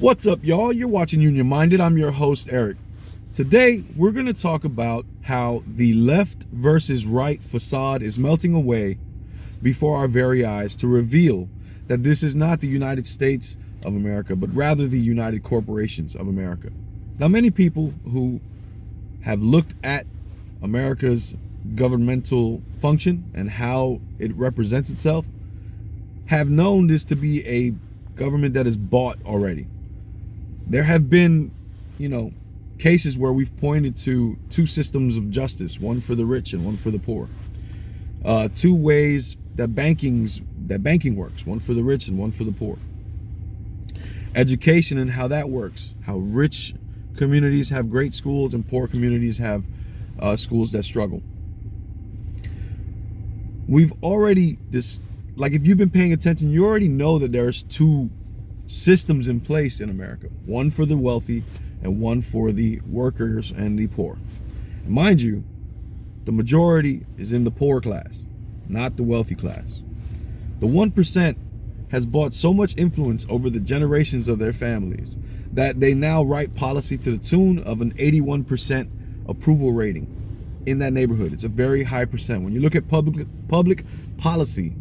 What's up, y'all? You're watching Union Minded. I'm your host, Eric. Today, we're going to talk about how the left versus right facade is melting away before our very eyes to reveal that this is not the United States of America, but rather the United Corporations of America. Now, many people who have looked at America's governmental function and how it represents itself have known this to be a government that is bought already. There have been, cases where we've pointed to two systems of justice, one for the rich and one for the poor. Two ways that banking works, one for the rich and one for the poor. Education and how that works, how rich communities have great schools and poor communities have schools that struggle. We've already, if you've been paying attention, you already know that there's two systems in place in America, one for the wealthy and one for the workers and the poor. And mind you, the majority is in the poor class, not the wealthy class. The 1% has bought so much influence over the generations of their families that they now write policy to the tune of an 81% approval rating in that neighborhood. It's a very high percent. When you look at public policy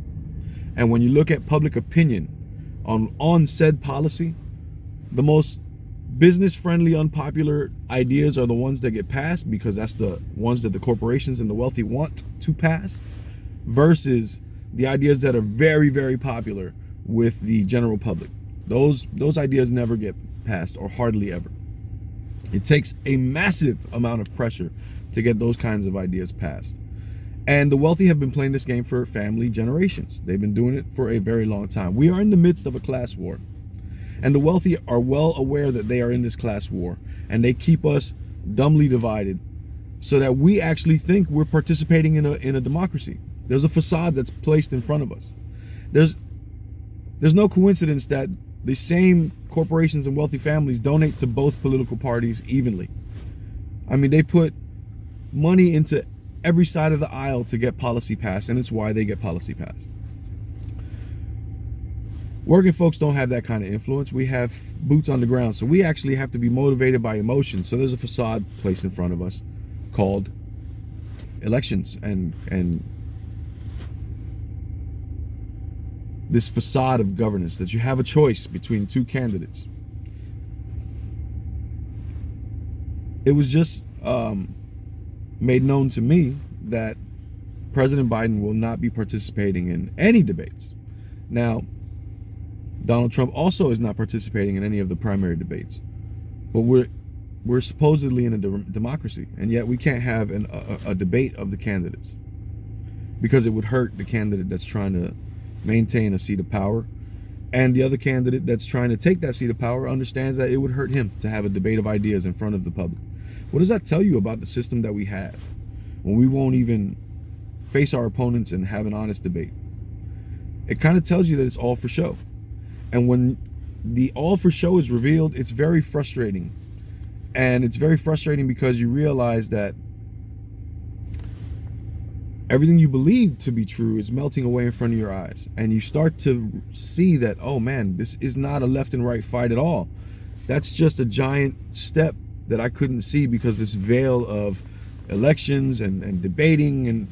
and when you look at public opinion on said policy, the most business-friendly, unpopular ideas are the ones that get passed because that's the ones that the corporations and the wealthy want to pass, versus the ideas that are very, very popular with the general public. Those ideas never get passed, or hardly ever. It takes a massive amount of pressure to get those kinds of ideas passed. And the wealthy have been playing this game for family generations. They've been doing it for a very long time. We are in the midst of a class war. And the wealthy are well aware that they are in this class war. And they keep us dumbly divided so that we actually think we're participating in a democracy. There's a facade that's placed in front of us. There's no coincidence that the same corporations and wealthy families donate to both political parties evenly. I mean, they put money into every side of the aisle to get policy passed, and it's why they get policy passed. Working folks don't have that kind of influence. We have boots on the ground, so we actually have to be motivated by emotion. So there's a facade placed in front of us called elections and this facade of governance, that you have a choice between two candidates. It was just made known to me that President Biden will not be participating in any debates. Now, Donald Trump also is not participating in any of the primary debates. But we're supposedly in a democracy, and yet we can't have a debate of the candidates because it would hurt the candidate that's trying to maintain a seat of power, and the other candidate that's trying to take that seat of power understands that it would hurt him to have a debate of ideas in front of the public. What does that tell you about the system that we have when we won't even face our opponents and have an honest debate? It kind of tells you that it's all for show. And when the all for show is revealed, it's very frustrating. And it's very frustrating because you realize that everything you believe to be true is melting away in front of your eyes. And you start to see that, oh man, this is not a left and right fight at all. That's just a giant step that I couldn't see because this veil of elections and debating, and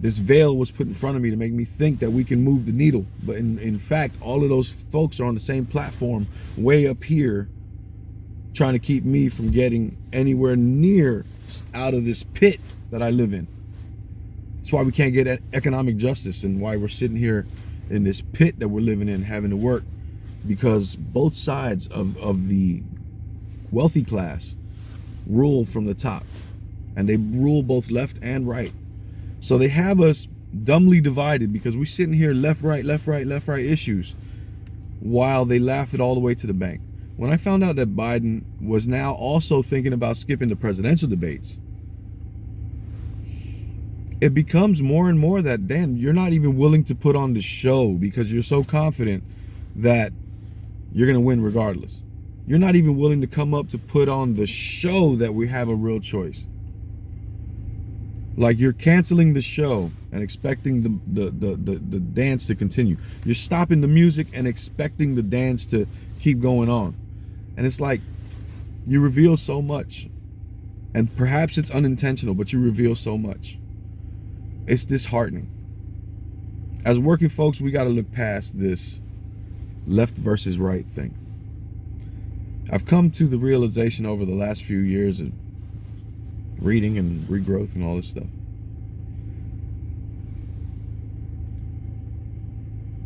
this veil was put in front of me to make me think that we can move the needle. But in fact, all of those folks are on the same platform way up here trying to keep me from getting anywhere near out of this pit that I live in. That's why we can't get economic justice and why we're sitting here in this pit that we're living in having to work, because both sides of the wealthy class rule from the top, and they rule both left and right. So they have us dumbly divided because we're sitting here left, right issues, while they laugh it all the way to the bank. When I found out that Biden was now also thinking about skipping the presidential debates, it becomes more and more that, damn, you're not even willing to put on the show because you're so confident that you're going to win regardless. You're not even willing to come up to put on the show that we have a real choice. Like, you're canceling the show and expecting the dance to continue. You're stopping the music and expecting the dance to keep going on. And it's like, you reveal so much. And perhaps it's unintentional, but you reveal so much. It's disheartening. As working folks, we got to look past this left versus right thing. I've come to the realization over the last few years of reading and regrowth and all this stuff.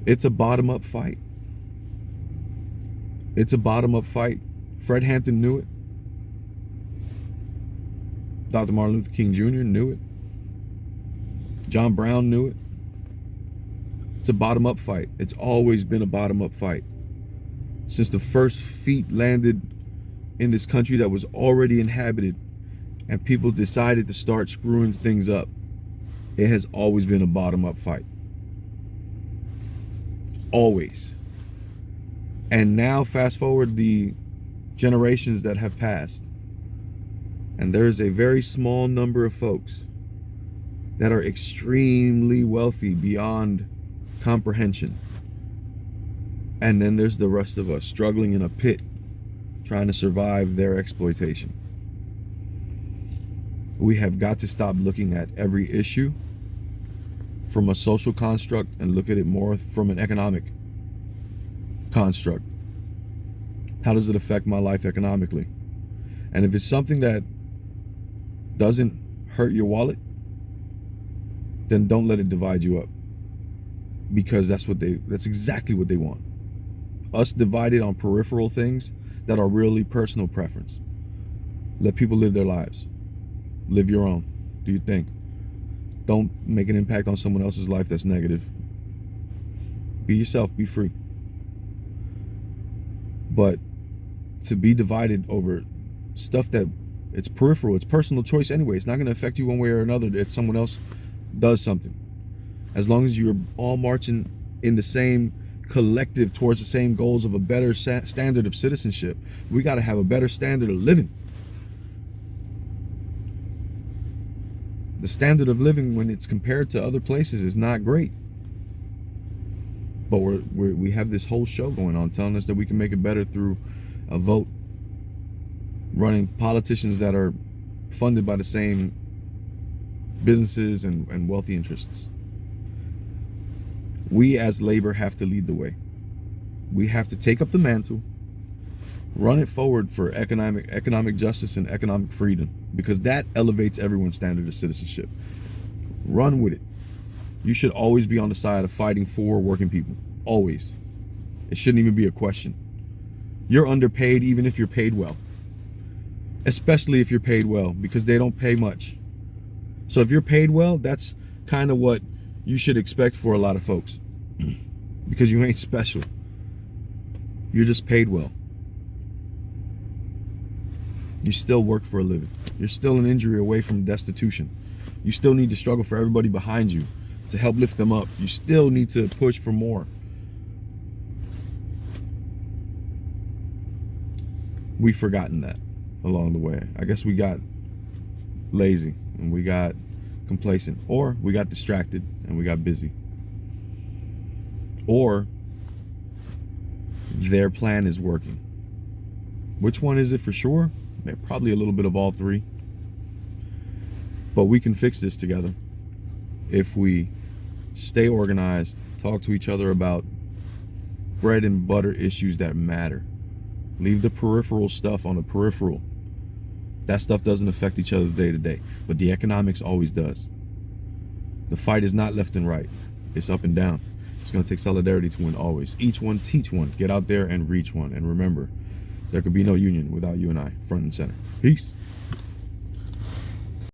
It's a bottom-up fight. It's a bottom-up fight. Fred Hampton knew it. Dr. Martin Luther King Jr. knew it. John Brown knew it. It's a bottom-up fight. It's always been a bottom-up fight. Since the first feet landed in this country that was already inhabited and people decided to start screwing things up, it has always been a bottom-up fight. Always. And now fast forward the generations that have passed, and there's a very small number of folks that are extremely wealthy beyond comprehension. And then there's the rest of us struggling in a pit, trying to survive their exploitation. We have got to stop looking at every issue from a social construct and look at it more from an economic construct. How does it affect my life economically? And if it's something that doesn't hurt your wallet, then don't let it divide you up. Because that's exactly what they want. Us divided on peripheral things that are really personal preference. Let people live their lives. Live your own. Do your thing. Don't make an impact on someone else's life that's negative. Be yourself, be free. But to be divided over stuff that it's peripheral, it's personal choice anyway. It's not going to affect you one way or another if someone else does something. As long as you're all marching in the same collective towards the same goals of a better standard of citizenship, we got to have a better standard of living. The standard of living, when it's compared to other places, is not great. But we have this whole show going on telling us that we can make it better through a vote, running politicians that are funded by the same businesses and wealthy interests. We as labor have to lead the way. We have to take up the mantle, run it forward for economic justice and economic freedom, because that elevates everyone's standard of citizenship. Run with it. You should always be on the side of fighting for working people. Always. It shouldn't even be a question. You're underpaid even if you're paid well. Especially if you're paid well, because they don't pay much. So if you're paid well, that's kind of what you should expect for a lot of folks. Because you ain't special. You're just paid well. You still work for a living. You're still an injury away from destitution. You still need to struggle for everybody behind you to help lift them up. You still need to push for more. We've forgotten that along the way. I guess we got lazy and we got complacent, or we got distracted and we got busy, or their plan is working. Which one is it for sure? Probably a little bit of all three. But we can fix this together if we stay organized, talk to each other about bread and butter issues that matter. Leave the peripheral stuff on the peripheral. That stuff doesn't affect each other day to day, but the economics always does. The fight is not left and right. It's up and down. It's going to take solidarity to win always. Each one teach one. Get out there and reach one. And remember, there could be no union without you and I, front and center. Peace.